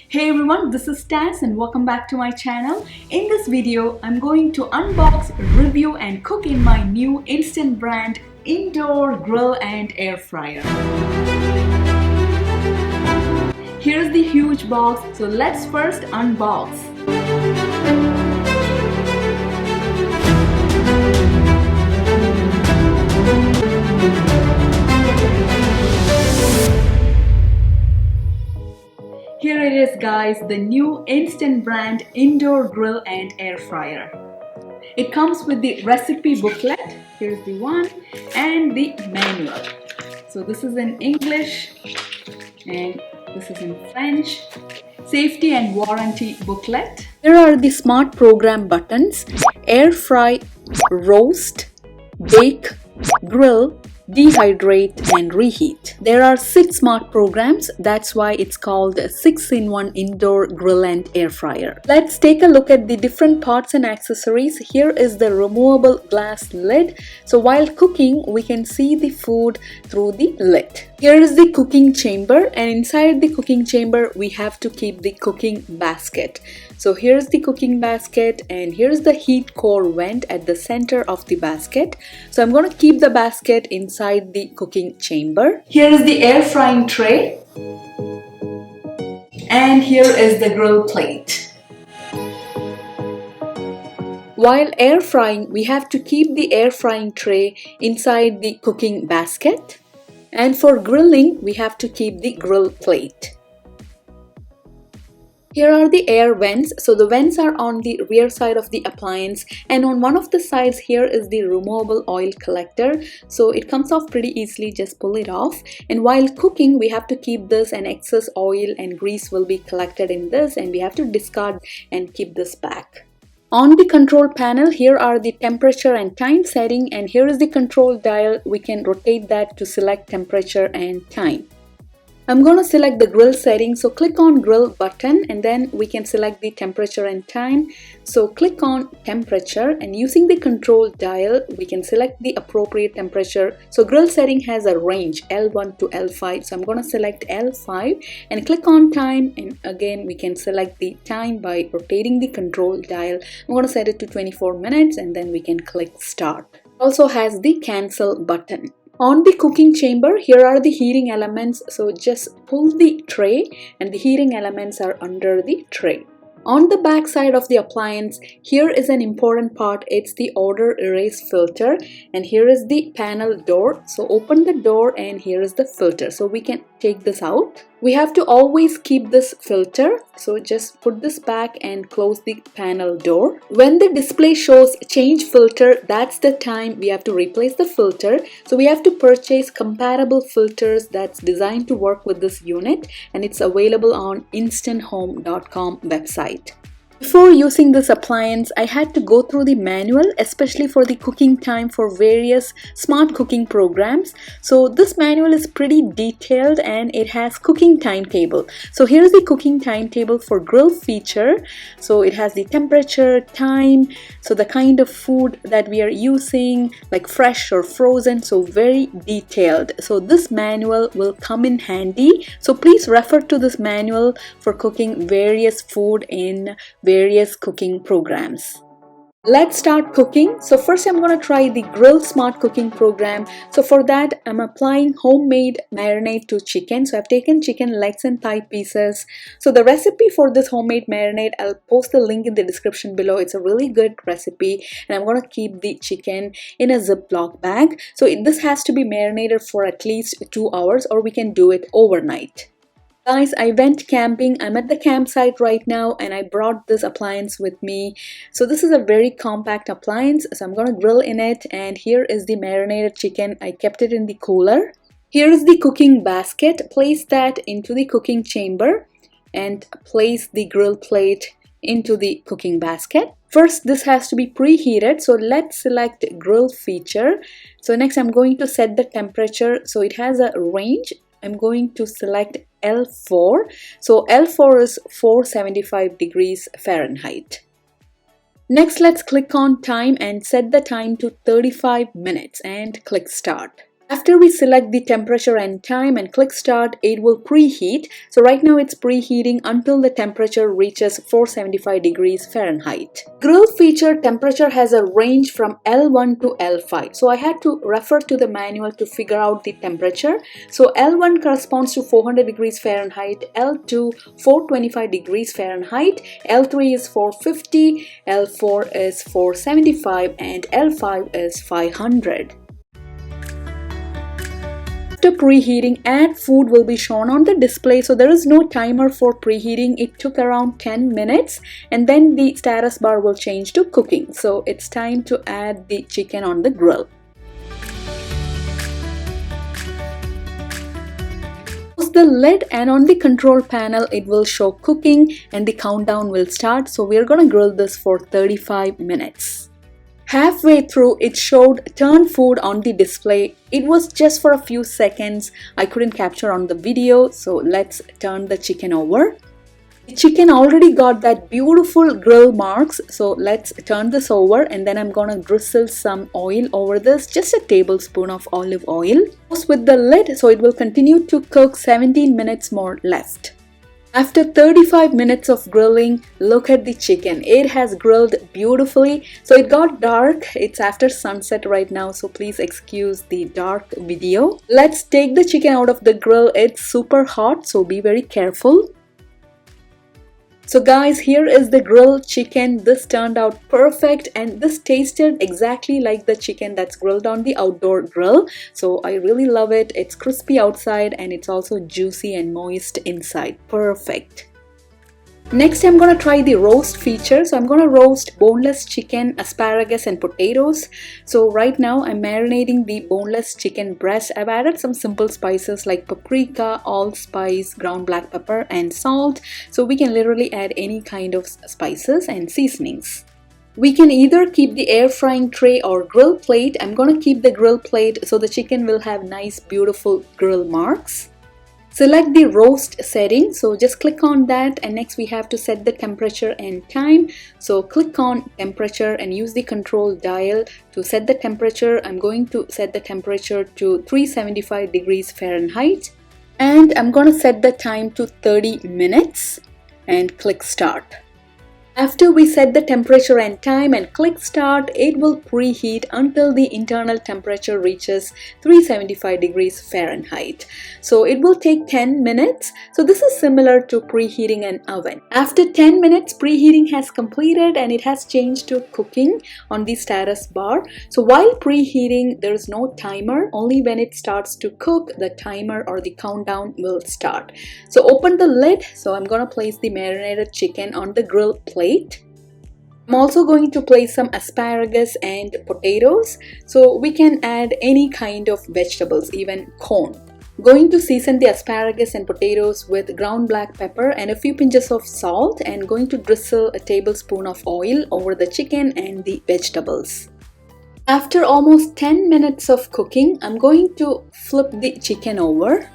Hey everyone, this is Taz and welcome back to my channel. In this video, I'm going to unbox, review and cook in my new instant brand indoor grill and air fryer. Here's the huge box, so let's first unbox. Here it is guys, the new instant brand indoor grill and air fryer. It comes with the recipe booklet, here's the one, and the manual. So this is in English and this is in French. Safety and warranty booklet. Here are the smart program buttons: air fry, roast, bake, grill, dehydrate and reheat. There are 6 smart programs, that's why it's called a 6-in-1 indoor grill and air fryer. Let's take a look at the different parts and accessories. Here is the removable glass lid, so while cooking we can see the food through the lid. Here is the cooking chamber, and inside the cooking chamber we have to keep the cooking basket. So here's the cooking basket and here's the heat core vent at the center of the basket. So I'm going to keep the basket inside the cooking chamber. Here is the air frying tray. And here is the grill plate. While air frying, we have to keep the air frying tray inside the cooking basket. And for grilling, we have to keep the grill plate. Here are the air vents. So the vents are on the rear side of the appliance, and on one of the sides here is the removable oil collector. So it comes off pretty easily, just pull it off. And while cooking we have to keep this, and excess oil and grease will be collected in this and we have to discard and keep this back. On the control panel, here are the temperature and time setting, and here is the control dial. We can rotate that to select temperature and time. I'm going to select the grill setting, so click on grill button and then we can select the temperature and time. So click on temperature, and using the control dial we can select the appropriate temperature. So grill setting has a range L1 to L5, so I'm going to select L5 and click on time, and again we can select the time by rotating the control dial. I'm going to set it to 24 minutes and then we can click start. It also has the cancel button. On the cooking chamber, here are the heating elements, so just pull the tray and the heating elements are under the tray. On the back side of the appliance, here is an important part. It's the odor erase filter, and here is the panel door. So open the door and here is the filter, so we can take this out. We have to always keep this filter, so just put this back and close the panel door. When the display shows change filter, that's the time we have to replace the filter. So we have to purchase compatible filters that's designed to work with this unit, and it's available on instanthome.com website. Before using this appliance, I had to go through the manual, especially for the cooking time for various smart cooking programs. So this manual is pretty detailed and it has cooking timetable. So here's the cooking timetable for grill feature. So it has the temperature, time, so the kind of food that we are using, like fresh or frozen, so very detailed. So this manual will come in handy. So please refer to this manual for cooking various food in various cooking programs. Let's start cooking. So first I'm going to try the Grill Smart Cooking program. So for that I'm applying homemade marinade to chicken. So I've taken chicken legs and thigh pieces. So the recipe for this homemade marinade, I'll post the link in the description below. It's a really good recipe, and I'm going to keep the chicken in a Ziploc bag. So this has to be marinated for at least 2 hours, or we can do it overnight. Guys, I went camping. I'm at the campsite right now and I brought this appliance with me. So this is a very compact appliance. So I'm going to grill in it, and here is the marinated chicken. I kept it in the cooler. Here is the cooking basket. Place that into the cooking chamber and place the grill plate into the cooking basket. First, this has to be preheated, so let's select grill feature. So next I'm going to set the temperature. So it has a range. I'm going to select L4. So L4 is 475 degrees Fahrenheit. Next, let's click on time and set the time to 35 minutes and click start. After we select the temperature and time and click start, it will preheat. So right now it's preheating until the temperature reaches 475 degrees Fahrenheit. Grill feature temperature has a range from L1 to L5. So I had to refer to the manual to figure out the temperature. So L1 corresponds to 400 degrees Fahrenheit, L2 425 degrees Fahrenheit, L3 is 450, L4 is 475 and L5 is 500. After preheating, add food will be shown on the display. So there is no timer for preheating. It took around 10 minutes and then the status bar will change to cooking. So it's time to add the chicken on the grill. Close the lid and on the control panel it will show cooking and the countdown will start. So we're gonna grill this for 35 minutes. Halfway through, it showed turn food on the display. It was just for a few seconds. I couldn't capture on the video, so let's turn the chicken over. The chicken already got that beautiful grill marks, so let's turn this over and then I'm gonna drizzle some oil over this, just a tablespoon of olive oil. Close with the lid so it will continue to cook. 17 minutes more left. After 35 minutes of grilling, look at the chicken. It has grilled beautifully. So it got dark. It's after sunset right now, so please excuse the dark video. Let's take the chicken out of the grill. It's super hot, so be very careful. So guys, here is the grilled chicken. This turned out perfect and this tasted exactly like the chicken that's grilled on the outdoor grill. So I really love it. It's crispy outside and it's also juicy and moist inside. Perfect. Next, I'm gonna try the roast feature. So I'm gonna roast boneless chicken, asparagus and potatoes. So right now I'm marinating the boneless chicken breast. I've added some simple spices like paprika, allspice, ground black pepper and salt. So we can literally add any kind of spices and seasonings. We can either keep the air frying tray or grill plate. I'm gonna keep the grill plate so the chicken will have nice beautiful grill marks. Select the roast setting, so just click on that and next we have to set the temperature and time. So click on temperature and use the control dial to set the temperature. I'm going to set the temperature to 375 degrees Fahrenheit and I'm going to set the time to 30 minutes and click start. After we set the temperature and time and click start, it will preheat until the internal temperature reaches 375 degrees Fahrenheit. So it will take 10 minutes. So this is similar to preheating an oven. After 10 minutes, preheating has completed and it has changed to cooking on the status bar. So while preheating, there is no timer. Only when it starts to cook, the timer or the countdown will start. So open the lid. So I'm going to place the marinated chicken on the grill plate. I'm also going to place some asparagus and potatoes, so we can add any kind of vegetables, even corn. Going to season the asparagus and potatoes with ground black pepper and a few pinches of salt and going to drizzle a tablespoon of oil over the chicken and the vegetables. After almost 10 minutes of cooking, I'm going to flip the chicken over.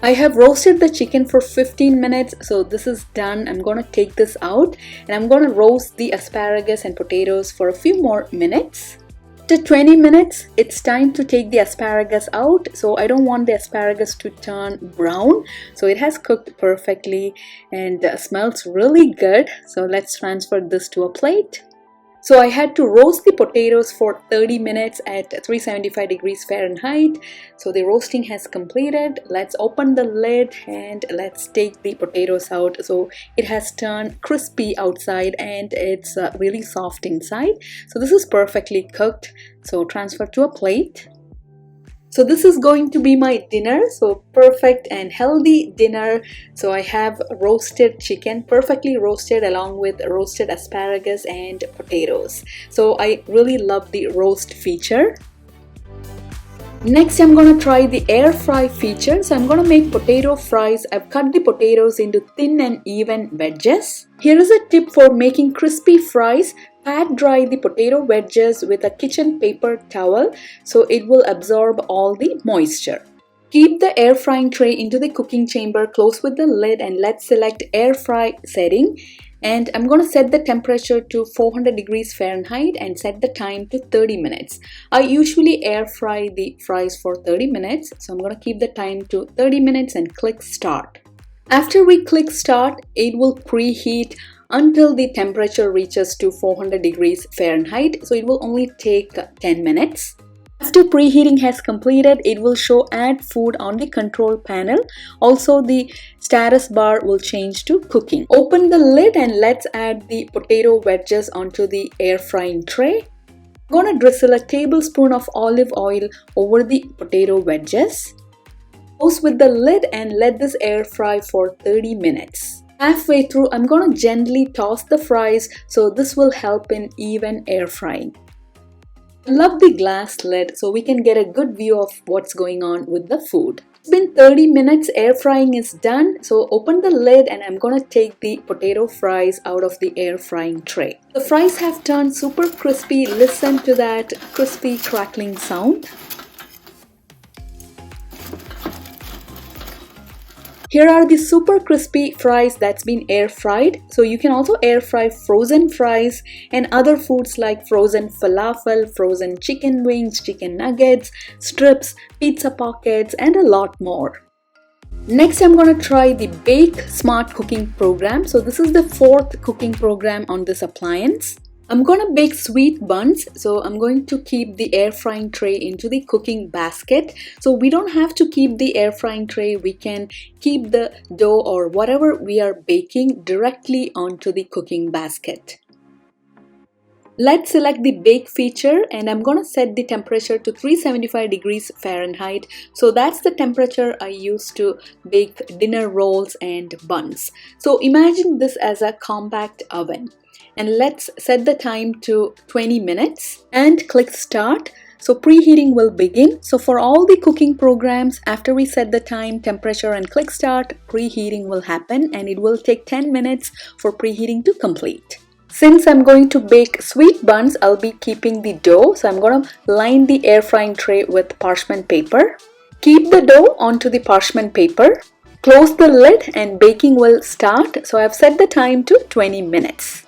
I have roasted the chicken for 15 minutes, so this is done. I'm going to take this out and I'm going to roast the asparagus and potatoes for a few more minutes. After 20 minutes, it's time to take the asparagus out. So I don't want the asparagus to turn brown. So it has cooked perfectly and smells really good. So let's transfer this to a plate. So I had to roast the potatoes for 30 minutes at 375 degrees Fahrenheit. So the roasting has completed. Let's open the lid and let's take the potatoes out. So it has turned crispy outside and it's really soft inside. So this is perfectly cooked. So transfer to a plate. So this is going to be my dinner, so perfect and healthy dinner. So I have roasted chicken, perfectly roasted along with roasted asparagus and potatoes. So I really love the roast feature. Next, I'm going to try the air fry feature. So I'm going to make potato fries. I've cut the potatoes into thin and even wedges. Here is a tip for making crispy fries. Pat dry the potato wedges with a kitchen paper towel so it will absorb all the moisture. Keep the air frying tray into the cooking chamber, close with the lid and let's select air fry setting. And I'm going to set the temperature to 400 degrees Fahrenheit and set the time to 30 minutes. I usually air fry the fries for 30 minutes, so I'm going to keep the time to 30 minutes and click start. After we click start, it will preheat until the temperature reaches to 400 degrees Fahrenheit, so it will only take 10 minutes. After preheating has completed, it will show add food on the control panel. Also, the status bar will change to cooking. Open the lid and let's add the potato wedges onto the air frying tray. I'm going to drizzle a tablespoon of olive oil over the potato wedges. Close with the lid and let this air fry for 30 minutes. Halfway through, I'm going to gently toss the fries, so this will help in even air frying. I love the glass lid so we can get a good view of what's going on with the food. It's been 30 minutes, air frying is done, so open the lid and I'm going to take the potato fries out of the air frying tray. The fries have turned super crispy. Listen to that crispy crackling sound. Here are the super crispy fries that's been air fried. So you can also air fry frozen fries and other foods like frozen falafel, frozen chicken wings, chicken nuggets, strips, pizza pockets, and a lot more. Next, I'm going to try the Bake Smart Cooking program. So this is the 4th cooking program on this appliance. I'm going to bake sweet buns, so I'm going to keep the air frying tray into the cooking basket. So we don't have to keep the air frying tray, we can keep the dough or whatever we are baking directly onto the cooking basket. Let's select the bake feature and I'm going to set the temperature to 375 degrees Fahrenheit. So that's the temperature I use to bake dinner rolls and buns. So imagine this as a compact oven. And let's set the time to 20 minutes and click start. So preheating will begin. So for all the cooking programs, after we set the time, temperature and click start, preheating will happen and it will take 10 minutes for preheating to complete. Since I'm going to bake sweet buns, I'll be keeping the dough. So I'm going to line the air frying tray with parchment paper. Keep the dough onto the parchment paper. Close the lid and baking will start. So I've set the time to 20 minutes.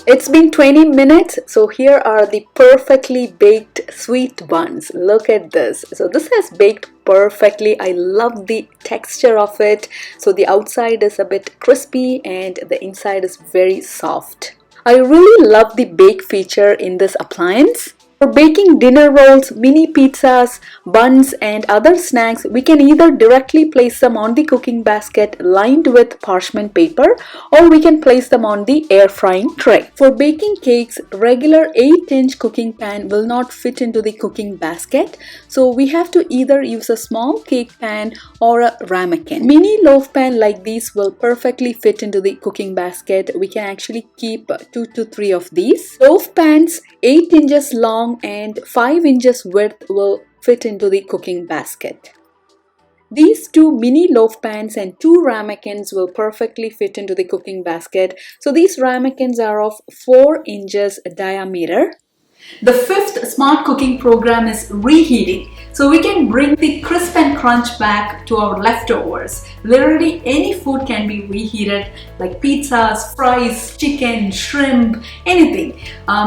It's been 20 minutes, so here are the perfectly baked sweet buns. Look at this. So this has baked perfectly. I love the texture of it. So the outside is a bit crispy and the inside is very soft. I really love the bake feature in this appliance. For baking dinner rolls, mini pizzas, buns and other snacks, we can either directly place them on the cooking basket lined with parchment paper or we can place them on the air frying tray. For baking cakes, regular 8-inch cooking pan will not fit into the cooking basket, so we have to either use a small cake pan or a ramekin. Mini loaf pan like these will perfectly fit into the cooking basket. We can actually keep 2 to 3 of these. Loaf pans 8 inches long and 5 inches width will fit into the cooking basket. These 2 mini loaf pans and 2 ramekins will perfectly fit into the cooking basket. So these ramekins are of 4 inches diameter. The 5th smart cooking program is reheating. So we can bring the crisp and crunch back to our leftovers. Literally any food can be reheated, like pizzas, fries, chicken, shrimp, anything.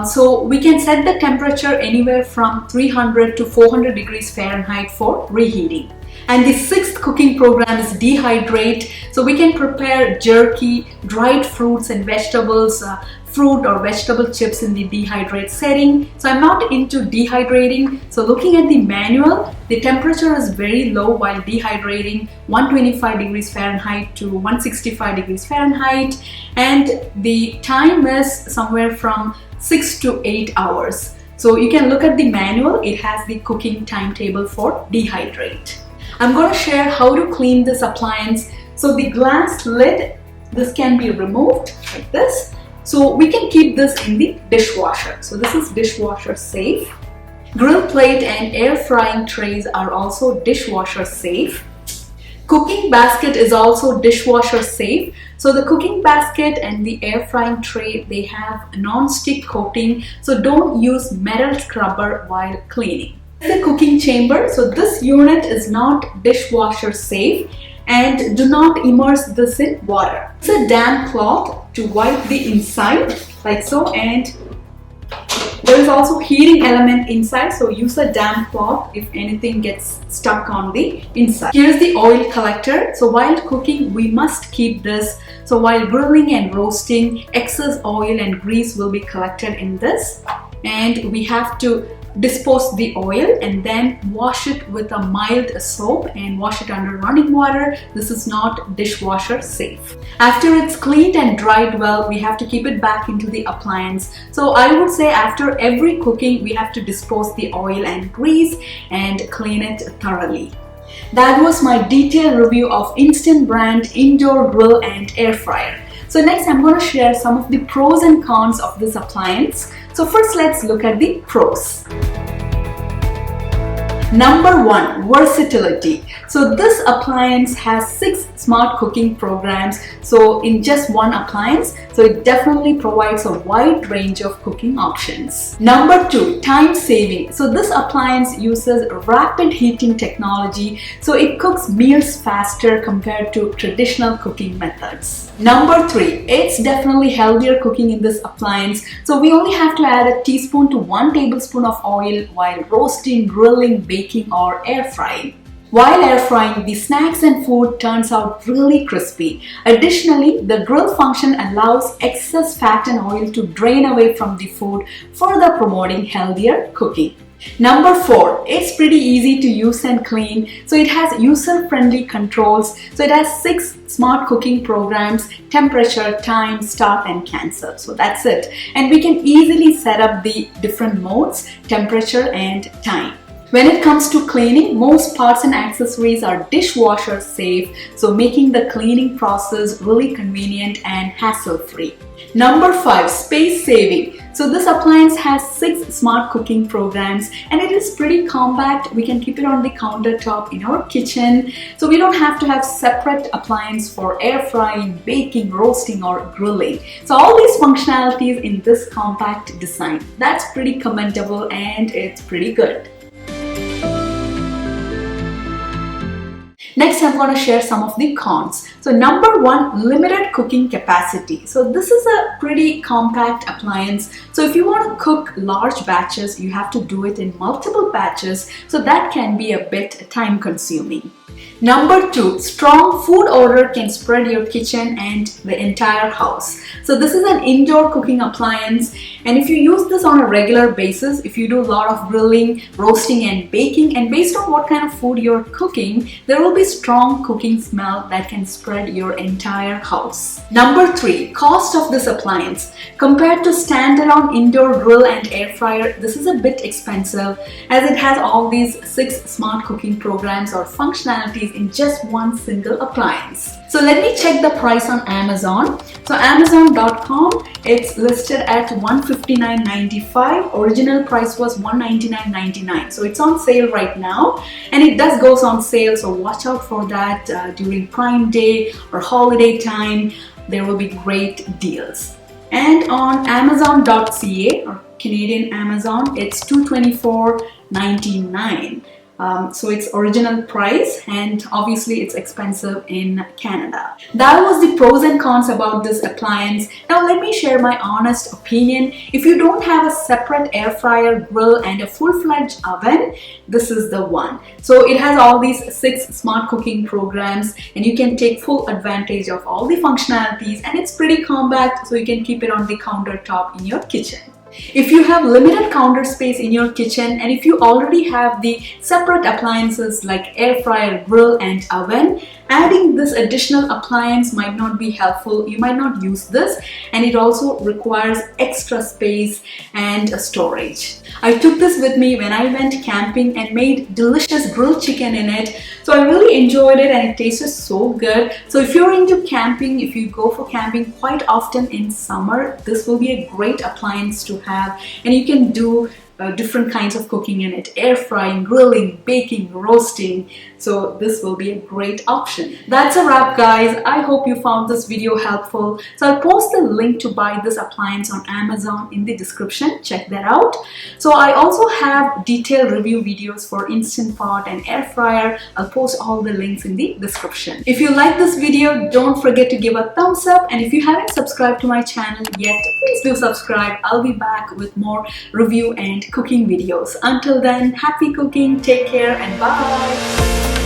So we can set the temperature anywhere from 300 to 400 degrees Fahrenheit for reheating. And the 6th cooking program is Dehydrate. So we can prepare jerky, dried fruits and vegetables, fruit or vegetable chips in the Dehydrate setting. So I'm not into dehydrating. So looking at the manual, the temperature is very low while dehydrating, 125 degrees Fahrenheit to 165 degrees Fahrenheit. And the time is somewhere from 6 to 8 hours. So you can look at the manual. It has the cooking timetable for Dehydrate. I'm going to share how to clean this appliance. So the glass lid, this can be removed like this. So we can keep this in the dishwasher. So this is dishwasher safe. Grill plate and air frying trays are also dishwasher safe. Cooking basket is also dishwasher safe. So the cooking basket and the air frying tray, they have non-stick coating. So don't use metal scrubber while cleaning. The cooking chamber. So this unit is not dishwasher safe. and do not immerse this in water. Use a damp cloth to wipe the inside like so, and there is also heating element inside, so use a damp cloth if anything gets stuck on the inside. Here's the oil collector. So while cooking we must keep this. So while grilling and roasting, excess oil and grease will be collected in this, and we have to dispose the oil and then wash it with a mild soap and wash it under running water. This is not dishwasher safe. After it's cleaned and dried well, we have to keep it back into the appliance. So I would say after every cooking we have to dispose the oil and grease and clean it thoroughly. That was my detailed review of Instant brand indoor grill and air fryer. So next I'm going to share some of the pros and cons of this appliance. So first let's look at the pros. Number 1, versatility. So this appliance has 6 smart cooking programs, so in just one appliance, so it definitely provides a wide range of cooking options. Number 2, time saving. So this appliance uses rapid heating technology, so it cooks meals faster compared to traditional cooking methods. Number 3, it's definitely healthier cooking in this appliance, so we only have to add a teaspoon to 1 tablespoon of oil while roasting, grilling, baking or air frying. While air frying, the snacks and food turns out really crispy. Additionally, the grill function allows excess fat and oil to drain away from the food, further promoting healthier cooking. Number 4, it's pretty easy to use and clean. So it has user-friendly controls. So it has 6 smart cooking programs: temperature, time, start and cancel. So that's it. And we can easily set up the different modes, temperature and time. When it comes to cleaning, most parts and accessories are dishwasher safe, so making the cleaning process really convenient and hassle-free. Number 5, space saving. So this appliance has 6 smart cooking programs and it is pretty compact. We can keep it on the countertop in our kitchen, so we don't have to have separate appliance for air frying, baking, roasting or grilling. So all these functionalities in this compact design, that's pretty commendable and it's pretty good. Next, I'm going to share some of the cons. So number 1, limited cooking capacity. So this is a pretty compact appliance. So if you want to cook large batches, you have to do it in multiple batches. So that can be a bit time consuming. Number 2, strong food odor can spread your kitchen and the entire house. So this is an indoor cooking appliance, and if you use this on a regular basis, if you do a lot of grilling, roasting and baking, and based on what kind of food you're cooking, there will be strong cooking smell that can spread your entire house. Number 3, cost of this appliance. Compared to standalone indoor grill and air fryer, this is a bit expensive as it has all these 6 smart cooking programs or functionalities in just one single appliance. So let me check the price on Amazon. So Amazon.com, it's listed at $159.95. Original price was $199.99. So it's on sale right now, and it does goes on sale. So watch out for that during Prime Day or holiday time. There will be great deals. And on Amazon.ca or Canadian Amazon, it's $224.99. So it's original price, and obviously it's expensive in Canada. That was the pros and cons about this appliance. Now let me share my honest opinion. If you don't have a separate air fryer, grill and a full-fledged oven, this is the one. So it has all these 6 smart cooking programs and you can take full advantage of all the functionalities, and it's pretty compact, so you can keep it on the countertop in your kitchen. If you have limited counter space in your kitchen, and if you already have the separate appliances like air fryer, grill and oven, adding this additional appliance might not be helpful. You might not use this, and it also requires extra space and storage. I took this with me when I went camping and made delicious grilled chicken in it. So I really enjoyed it and it tasted so good. So if you're into camping, if you go for camping quite often in summer, this will be a great appliance to have, and you can do different kinds of cooking in it: air frying, grilling, baking, roasting. So this will be a great option. That's a wrap, guys. I hope you found this video helpful. So I'll post the link to buy this appliance on Amazon in the description. Check that out. So I also have detailed review videos for Instant Pot and air fryer. I'll post all the links in the description. If you like this video, don't forget to give a thumbs up, and if you haven't subscribed to my channel yet, please do subscribe. I'll be back with more review and cooking videos. Until then, happy cooking, take care, and bye.